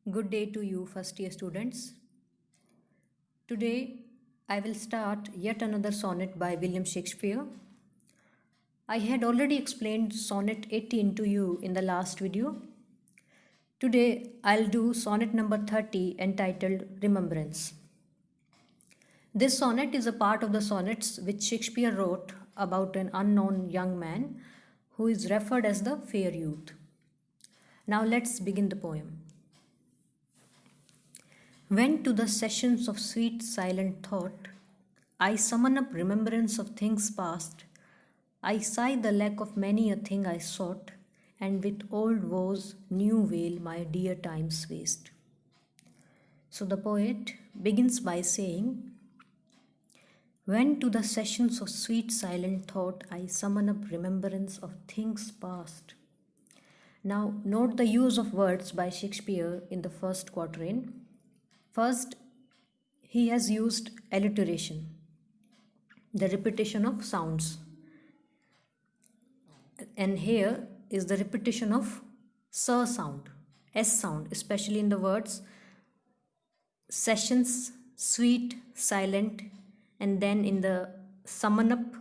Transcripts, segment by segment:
Good day to you, first year students. Today, I will start yet another sonnet by William Shakespeare. I had already explained sonnet 18 to you in the last video. Today, I'll do sonnet number 30 entitled Remembrance. This sonnet is a part of the sonnets which Shakespeare wrote about an unknown young man who is referred as the fair youth. Now, let's begin the poem. When to the sessions of sweet silent thought I summon up remembrance of things past, I sigh the lack of many a thing I sought, and with old woes new veil my dear times waste. So the poet begins by saying, when to the sessions of sweet silent thought I summon up remembrance of things past. Now note the use of words by Shakespeare in the first quatrain. First, he has used alliteration, the repetition of sounds. And here is the repetition of sound, S sound, especially in the words sessions, sweet, silent, and then in the summon up,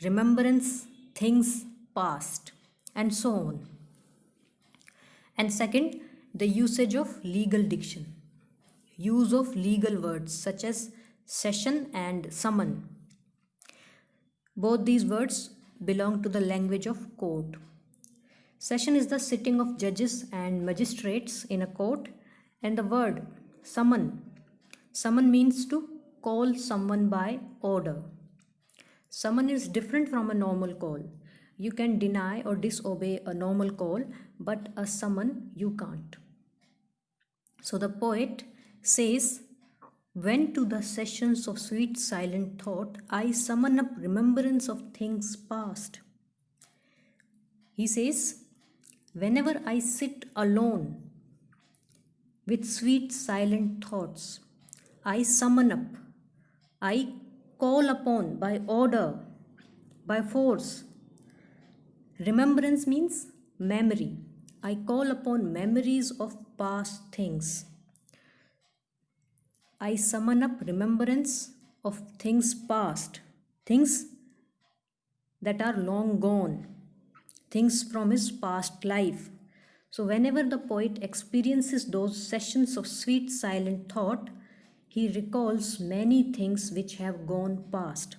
remembrance, things past, and so on. And second, the usage of legal diction. Use of legal words such as session and summon. Both these words belong to the language of court. Session is the sitting of judges and magistrates in a court, and the word summon. Summon means to call someone by order. Summon is different from a normal call. You can deny or disobey a normal call, but a summon you can't. So the poet says, when to the sessions of sweet silent thought I summon up remembrance of things past. He says, whenever I sit alone with sweet silent thoughts, I summon up, I call upon by order, by force. Remembrance means memory. I call upon memories of past things. I summon up remembrance of things past, things that are long gone, things from his past life. So, whenever the poet experiences those sessions of sweet silent thought, he recalls many things which have gone past.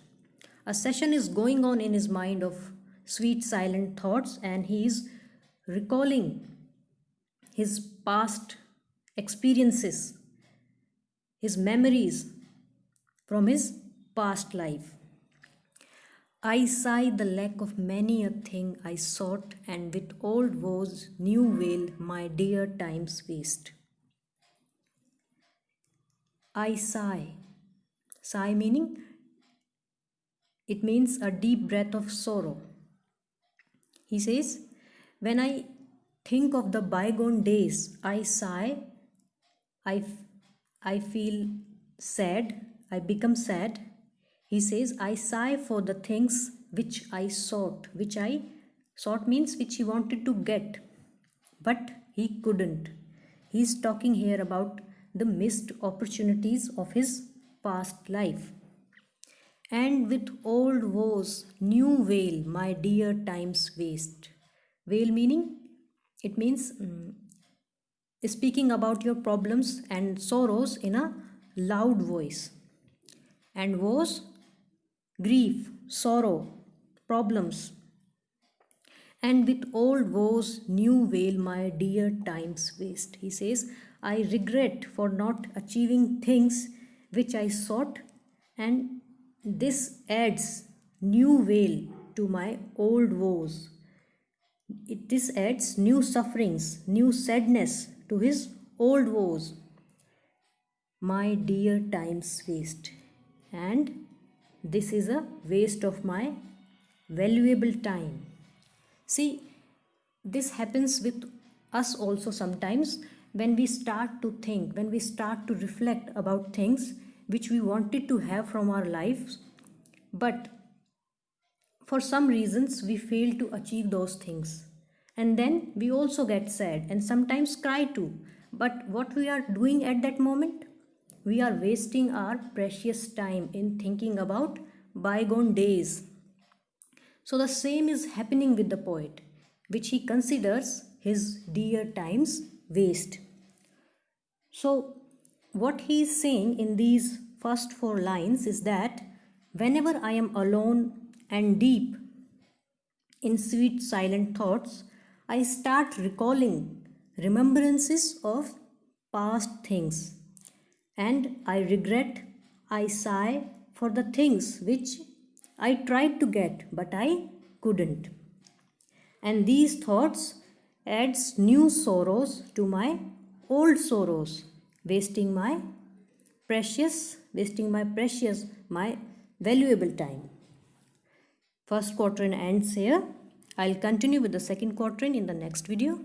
A session is going on in his mind of sweet silent thoughts, and he is recalling his past experiences, his memories from his past life. I sigh the lack of many a thing I sought, and with old woes new veil my dear times waste. I sigh. Sigh meaning, it means a deep breath of sorrow. He says, when I think of the bygone days, I sigh, I feel sad, I become sad. He says, I sigh for the things which I sought. Which I sought means which he wanted to get, but he couldn't. He's talking here about the missed opportunities of his past life. And with old woes, new veil, my dear times waste. Veil meaning, it means speaking about your problems and sorrows in a loud voice. And woes, grief, sorrow, problems. And with old woes, new veil, my dear times waste. He says, I regret for not achieving things which I sought, and this adds new veil to my old woes. This adds new sufferings, new sadness to his old woes. My dear times waste. And this is a waste of my valuable time. See, this happens with us also sometimes when we start to think, when we start to reflect about things which we wanted to have from our lives, but for some reasons we fail to achieve those things. And then we also get sad and sometimes cry too. But what we are doing at that moment? We are wasting our precious time in thinking about bygone days. So the same is happening with the poet, which he considers his dear times waste. So, what he is saying in these first four lines is that whenever I am alone and deep in sweet silent thoughts, I start recalling remembrances of past things, and I regret, I sigh for the things which I tried to get but I couldn't. And these thoughts adds new sorrows to my old sorrows, wasting my precious, my valuable time. First quatrain ends here. I'll continue with the second quatrain in the next video.